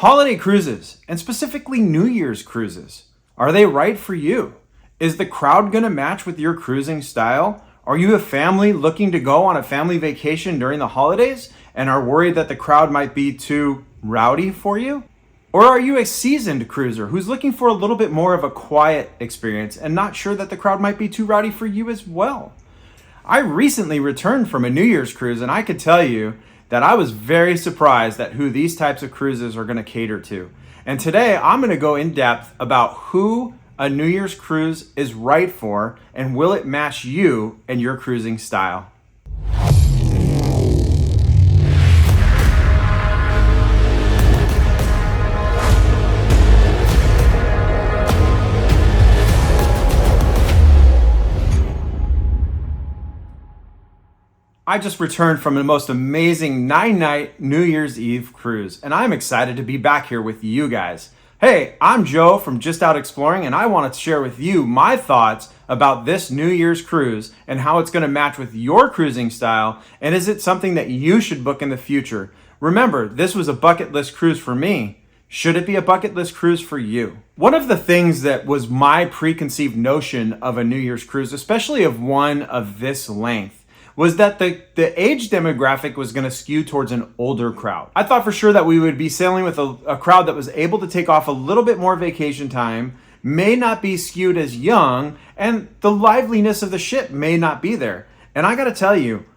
Holiday cruises, and specifically New Year's cruises, are they right for you? Is the crowd going to match with your cruising style? Are you a family looking to go on a family vacation during the holidays and are worried that the crowd might be too rowdy for you? Or are you a seasoned cruiser who's looking for a little bit more of a quiet experience and not sure that the crowd might be too rowdy for you as well? I recently returned from a New Year's cruise, and I could tell you that I was very surprised at who these types of cruises are going to cater to. And today I'm going to go in depth about who a New Year's cruise is right for and will it match you and your cruising style. I just returned from the most amazing 9-night New Year's Eve cruise, and I'm excited to be back here with you guys. Hey, I'm Joe from Just Out Exploring, and I want to share with you my thoughts about this New Year's cruise and how it's going to match with your cruising style, and is it something that you should book in the future? Remember, this was a bucket list cruise for me. Should it be a bucket list cruise for you? One of the things that was my preconceived notion of a New Year's cruise, especially of one of this length, was that the age demographic was going to skew towards an older crowd. I thought for sure that we would be sailing with a crowd that was able to take off a little bit more vacation time, may not be skewed as young, and the liveliness of the ship may not be there. And I got to tell you,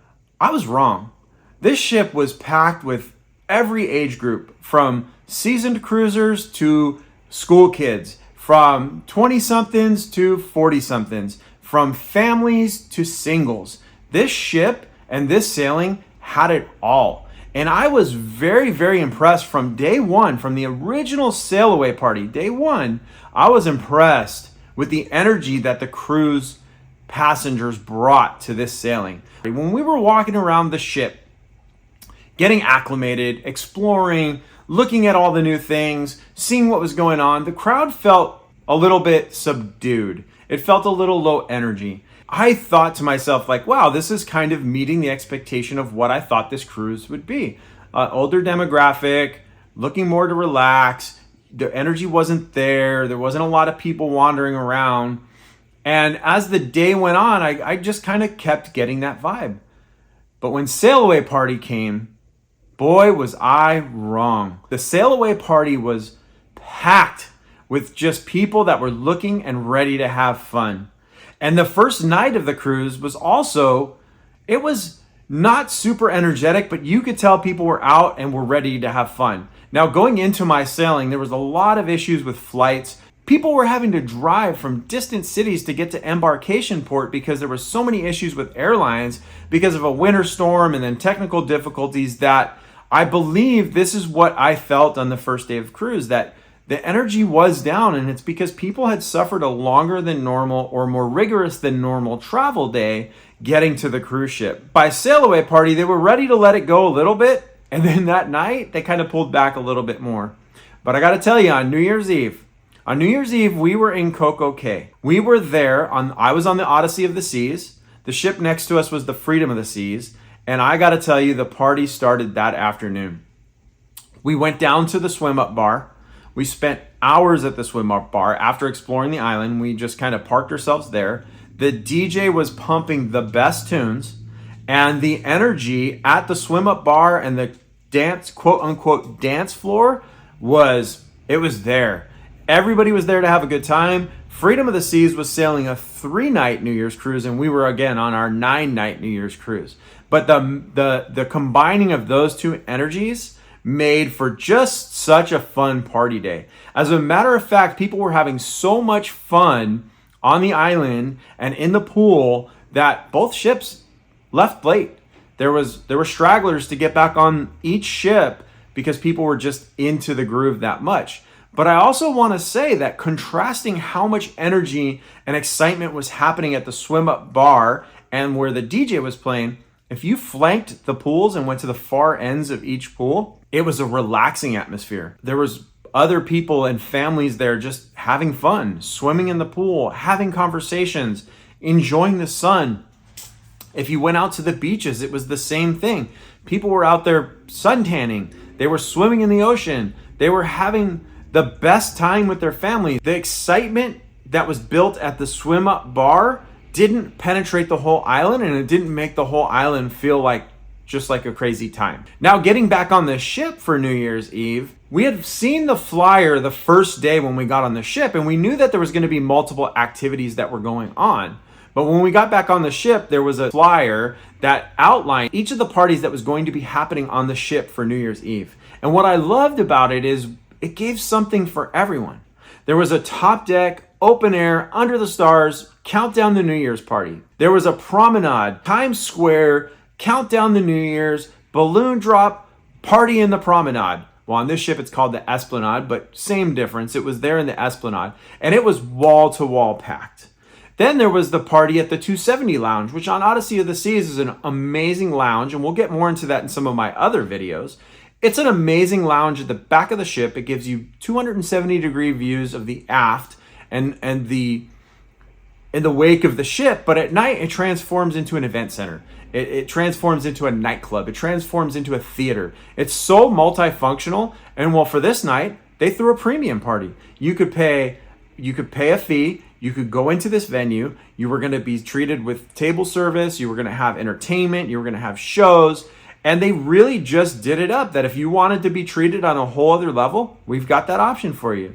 I was wrong. This ship was packed with every age group, from seasoned cruisers to school kids, from 20-somethings to 40-somethings, from families to singles. This ship and this sailing had it all. And I was very, very impressed from day one, from the original sail away party. Day one, I was impressed with the energy that the cruise passengers brought to this sailing. When we were walking around the ship, getting acclimated, exploring, looking at all the new things, seeing what was going on, the crowd felt a little bit subdued. It felt a little low energy. I thought to myself, like, wow, this is kind of meeting the expectation of what I thought this cruise would be. Older demographic, looking more to relax. The energy wasn't there. There wasn't a lot of people wandering around. And as the day went on, I just kind of kept getting that vibe. But when Sail Away Party came, boy, was I wrong. The Sail Away Party was packed with just people that were looking and ready to have fun. And the first night of the cruise was also, it was not super energetic, but you could tell people were out and were ready to have fun. Now, going into my sailing, there was a lot of issues with flights. People were having to drive from distant cities to get to embarkation port because there were so many issues with airlines because of a winter storm and then technical difficulties, that I believe this is what I felt on the first day of cruise, that the energy was down, and it's because people had suffered a longer than normal or more rigorous than normal travel day getting to the cruise ship. By Sail Away Party, they were ready to let it go a little bit, and then that night, they kind of pulled back a little bit more. But I got to tell you, on New Year's Eve, we were in Coco Cay. We were there, I was on the Odyssey of the Seas. The ship next to us was the Freedom of the Seas, and I got to tell you, the party started that afternoon. We went down to the swim-up bar. We spent hours at the swim-up bar. After exploring the island, we just kind of parked ourselves there. The DJ was pumping the best tunes, and the energy at the swim-up bar and the dance, quote-unquote, dance floor was there. Everybody was there to have a good time. Freedom of the Seas was sailing a 3-night New Year's cruise, and we were, again, on our 9-night New Year's cruise. But the combining of those two energies made for just such a fun party day. As a matter of fact, people were having so much fun on the island and in the pool that both ships left late. There were stragglers to get back on each ship because people were just into the groove that much. But I also want to say that contrasting how much energy and excitement was happening at the swim-up bar and where the DJ was playing, if you flanked the pools and went to the far ends of each pool, it was a relaxing atmosphere. There was other people and families there just having fun, swimming in the pool, having conversations, enjoying the sun. If you went out to the beaches, it was the same thing. People were out there suntanning. They were swimming in the ocean. They were having the best time with their family. The excitement that was built at the swim up bar didn't penetrate the whole island, and it didn't make the whole island feel like just like a crazy time. Now, getting back on the ship for New Year's Eve, we had seen the flyer the first day when we got on the ship, and we knew that there was going to be multiple activities that were going on. But when we got back on the ship, there was a flyer that outlined each of the parties that was going to be happening on the ship for New Year's Eve. And what I loved about it is it gave something for everyone. There was a top deck, open air, under the stars, countdown the New Year's party. There was a promenade, Times Square, countdown the New Year's, balloon drop, party in the promenade. Well, on this ship, it's called the Esplanade, but same difference. It was there in the Esplanade, and it was wall to wall packed. Then there was the party at the 270 Lounge, which on Odyssey of the Seas is an amazing lounge, and we'll get more into that in some of my other videos. It's an amazing lounge at the back of the ship. It gives you 270-degree views of the aft and in the wake of the ship, but at night it transforms into an event center. It transforms into a nightclub. It transforms into a theater. It's so multifunctional, and well, for this night, they threw a premium party. You could pay a fee. You could go into this venue. You were going to be treated with table service. You were going to have entertainment. You were going to have shows. And they really just did it up that if you wanted to be treated on a whole other level, we've got that option for you.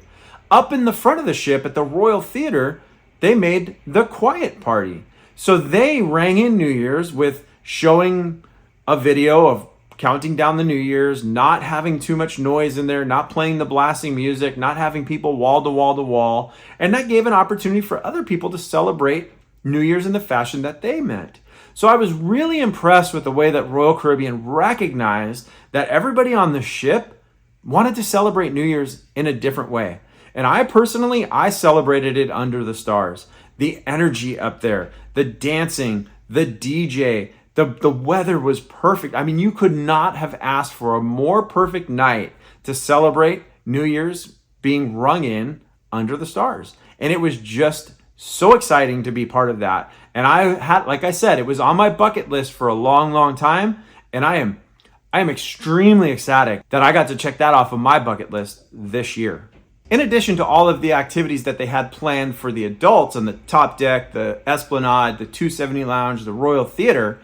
Up in the front of the ship at the Royal Theater, they made the quiet party. So they rang in New Year's with showing a video of counting down the New Year's, not having too much noise in there, not playing the blasting music, not having people wall to wall to wall. And that gave an opportunity for other people to celebrate New Year's in the fashion that they meant. So I was really impressed with the way that Royal Caribbean recognized that everybody on the ship wanted to celebrate New Year's in a different way. And I celebrated it under the stars. The energy up there, the dancing, the DJ, the weather was perfect. I mean, you could not have asked for a more perfect night to celebrate New Year's being rung in under the stars. And it was just so exciting to be part of that. And like I said, it was on my bucket list for a long, long time. And I am extremely ecstatic that I got to check that off of my bucket list this year. In addition to all of the activities that they had planned for the adults on the top deck, the Esplanade, the 270 Lounge, the Royal Theater,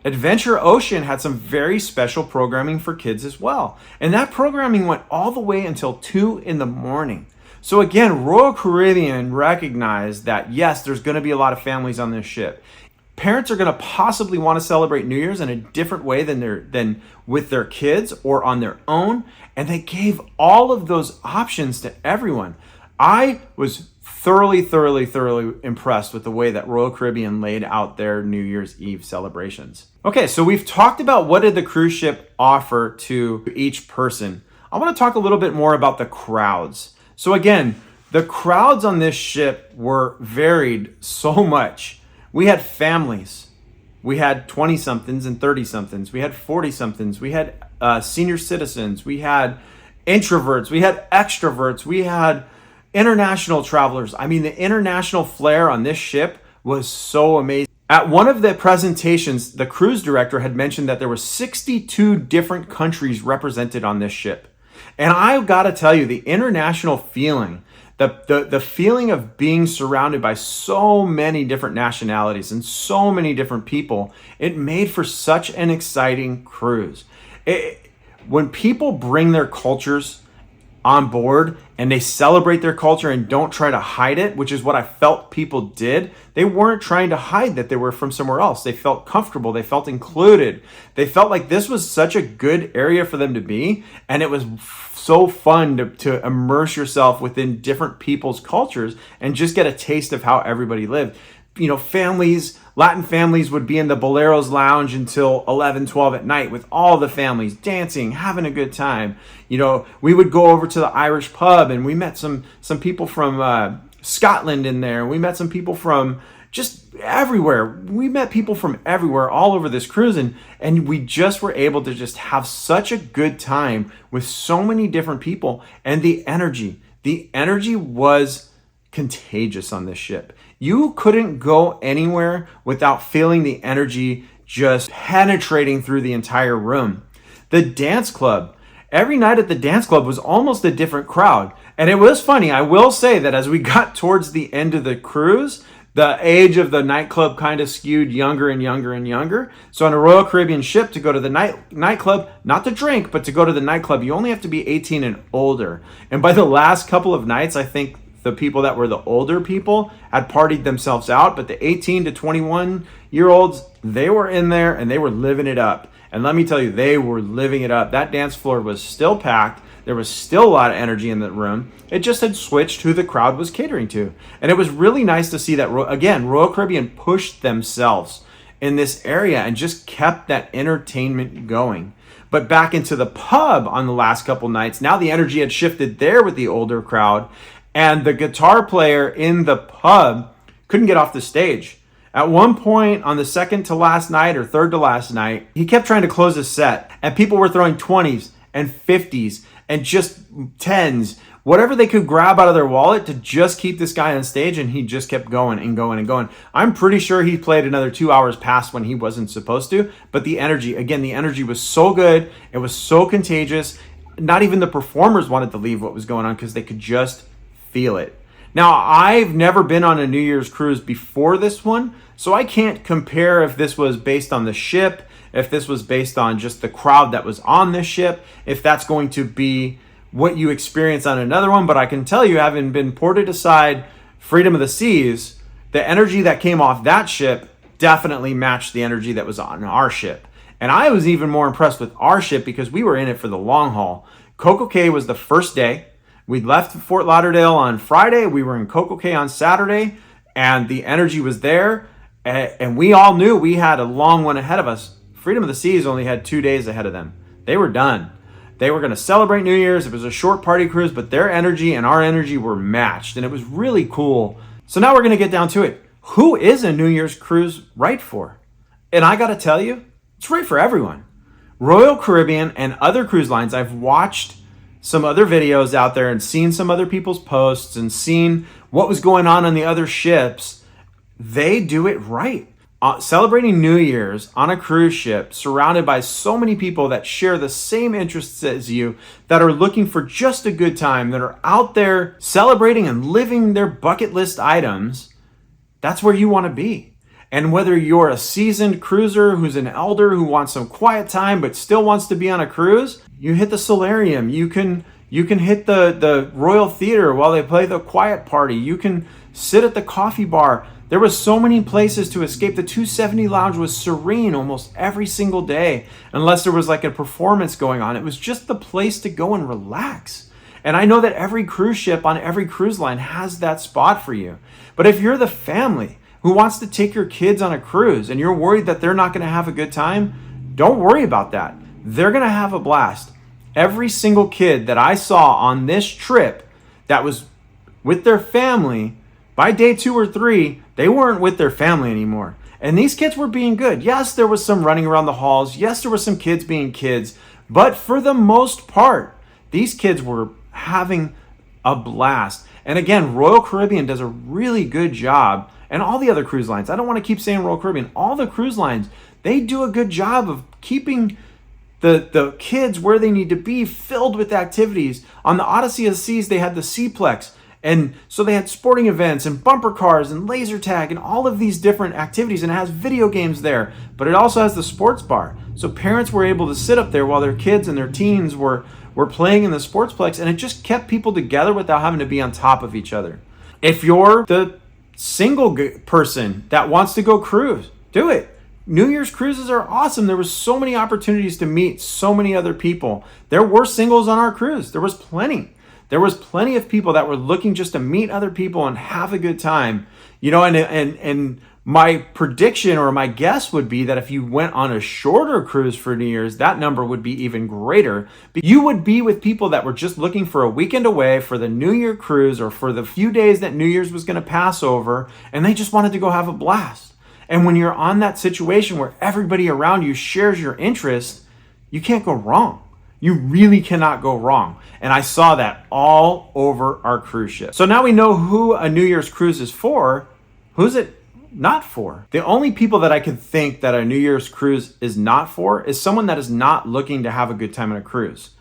Adventure Ocean had some very special programming for kids as well. And that programming went all the way until 2 a.m. So again, Royal Caribbean recognized that yes, there's going to be a lot of families on this ship. Parents are going to possibly want to celebrate New Year's in a different way than with their kids or on their own. And they gave all of those options to everyone. I was thoroughly impressed with the way that Royal Caribbean laid out their New Year's Eve celebrations. Okay, so we've talked about what did the cruise ship offer to each person. I want to talk a little bit more about the crowds. So again, the crowds on this ship were varied so much. We had families. We had 20-somethings and 30-somethings. We had 40-somethings. We had senior citizens. We had introverts. We had extroverts. We had international travelers. I mean, the international flair on this ship was so amazing. At one of the presentations, the cruise director had mentioned that there were 62 different countries represented on this ship. And I've got to tell you, the international feeling, the feeling of being surrounded by so many different nationalities and so many different people, it made for such an exciting cruise. When people bring their cultures on board and they celebrate their culture and don't try to hide it, which is what I felt people did. They weren't trying to hide that they were from somewhere else. They felt comfortable. They felt included. They felt like this was such a good area for them to be. And it was so fun to immerse yourself within different people's cultures and just get a taste of how everybody lived. You know, Latin families would be in the Boleros Lounge until 11, 12 at night with all the families dancing, having a good time. You know, we would go over to the Irish pub and we met some people from Scotland in there. We met some people from just everywhere. We met people from everywhere all over this cruise, and we just were able to just have such a good time with so many different people. And the energy was contagious on this ship. You couldn't go anywhere without feeling the energy just penetrating through the entire room. The dance club, every night at the dance club was almost a different crowd. And it was funny. I will say that as we got towards the end of the cruise, the age of the nightclub kind of skewed younger and younger and younger. So on a Royal Caribbean ship, to go to the nightclub, not to drink, but to go to the nightclub, you only have to be 18 and older. And by the last couple of nights, I think the people that were the older people had partied themselves out, but the 18 to 21-year-olds, they were in there and they were living it up. And let me tell you, they were living it up. That dance floor was still packed. There was still a lot of energy in the room. It just had switched who the crowd was catering to. And it was really nice to see that, again, Royal Caribbean pushed themselves in this area and just kept that entertainment going. But back into the pub on the last couple nights, now the energy had shifted there with the older crowd, and the guitar player in the pub couldn't get off the stage. At one point on the second to last night or third to last night, he kept trying to close his set, and people were throwing 20s and 50s and just 10s, whatever they could grab out of their wallet to just keep this guy on stage, and he just kept going and going and going. I'm pretty sure he played another 2 hours past when he wasn't supposed to, but the energy was so good. It was so contagious. Not even the performers wanted to leave what was going on because they could just feel it. Now, I've never been on a New Year's cruise before this one, so I can't compare if this was based on the ship, if this was based on just the crowd that was on this ship, if that's going to be what you experience on another one. But I can tell you, having been ported aside Freedom of the Seas, the energy that came off that ship definitely matched the energy that was on our ship. And I was even more impressed with our ship because we were in it for the long haul. Coco Cay was the first day. We left Fort Lauderdale on Friday. We were in Coco Cay on Saturday, and the energy was there. And we all knew we had a long one ahead of us. Freedom of the Seas only had 2 days ahead of them. They were done. They were going to celebrate New Year's. It was a short party cruise, but their energy and our energy were matched, and it was really cool. So now we're going to get down to it. Who is a New Year's cruise right for? And I got to tell you, it's right for everyone. Royal Caribbean and other cruise lines, I've watched some other videos out there and seen some other people's posts and seen what was going on the other ships. They do it right. Celebrating New Year's on a cruise ship, surrounded by so many people that share the same interests as you, that are looking for just a good time, that are out there celebrating and living their bucket list items, that's where you want to be. And whether you're a seasoned cruiser who's an elder who wants some quiet time but still wants to be on a cruise, you hit the solarium. You can hit the Royal Theater while they play the quiet party. You can sit at the coffee bar. There was so many places to escape. The 270 Lounge was serene almost every single day, unless there was like a performance going on. It was just the place to go and relax. And I know that every cruise ship on every cruise line has that spot for you. But if you're the family who wants to take your kids on a cruise and you're worried that they're not going to have a good time, don't worry about that. They're going to have a blast. Every single kid that I saw on this trip that was with their family, by day 2 or 3, they weren't with their family anymore. And these kids were being good. Yes, there was some running around the halls. Yes, there was some kids being kids. But for the most part, these kids were having a blast. And again, Royal Caribbean does a really good job. And all the other cruise lines, I don't want to keep saying Royal Caribbean, all the cruise lines, they do a good job of keeping the kids where they need to be, filled with activities. On the Odyssey of the Seas, they had the Seaplex. And so they had sporting events and bumper cars and laser tag and all of these different activities, and it has video games there, but it also has the sports bar. So parents were able to sit up there while their kids and their teens were playing in the sportsplex, and it just kept people together without having to be on top of each other. If you're the single person that wants to go cruise, do it. New Year's cruises are awesome. There was so many opportunities to meet so many other people. There were singles on our cruise. There was plenty. There was plenty of people that were looking just to meet other people and have a good time. You know, and my prediction or my guess would be that if you went on a shorter cruise for New Year's, that number would be even greater. You would be with people that were just looking for a weekend away for the New Year cruise or for the few days that New Year's was going to pass over, and they just wanted to go have a blast. And when you're on that situation where everybody around you shares your interest, you can't go wrong. You really cannot go wrong. And I saw that all over our cruise ship. So now we know who a New Year's cruise is for. Who's it not for? The only people that I could think that a New Year's cruise is not for is someone that is not looking to have a good time on a cruise.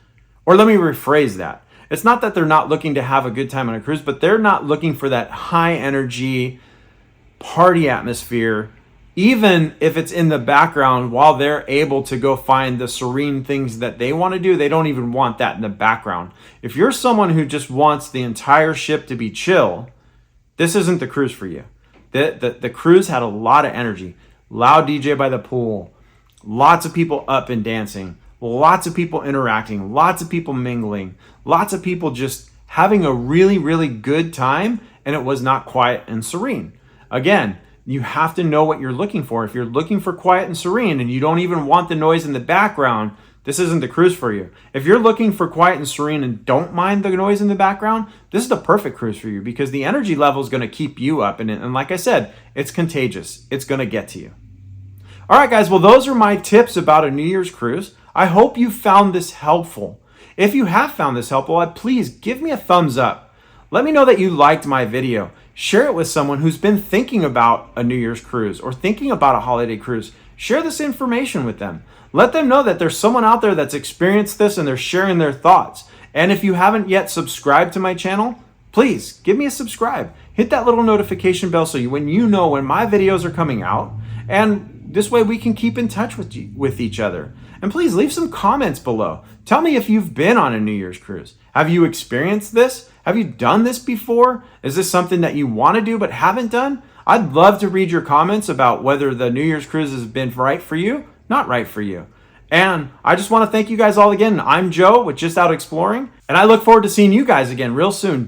Or let me rephrase that. It's not that they're not looking to have a good time on a cruise, but they're not looking for that high energy party atmosphere, even if it's in the background while they're able to go find the serene things that they want to do. They don't even want that in the background. If you're someone who just wants the entire ship to be chill, this isn't the cruise for you. The cruise had a lot of energy. Loud DJ by the pool, lots of people up and dancing, lots of people interacting, lots of people mingling, lots of people just having a really, really good time, and it was not quiet and serene. Again, you have to know what you're looking for. If you're looking for quiet and serene and you don't even want the noise in the background, this isn't the cruise for you. If you're looking for quiet and serene and don't mind the noise in the background, this is the perfect cruise for you, because the energy level is going to keep you up. And like I said, it's contagious. It's going to get to you. All right, guys. Well, those are my tips about a New Year's cruise. I hope you found this helpful. If you have found this helpful, please give me a thumbs up. Let me know that you liked my video. Share it with someone who's been thinking about a New Year's cruise or thinking about a holiday cruise. Share this information with them. Let them know that there's someone out there that's experienced this and they're sharing their thoughts. And if you haven't yet subscribed to my channel, please give me a subscribe. Hit that little notification bell so when you know when my videos are coming out. And this way we can keep in touch with each other. And please leave some comments below. Tell me if you've been on a New Year's cruise. Have you experienced this? Have you done this before? Is this something that you want to do but haven't done? I'd love to read your comments about whether the New Year's cruise has been right for you, not right for you. And I just want to thank you guys all again. I'm Joe with Just Out Exploring, and I look forward to seeing you guys again real soon.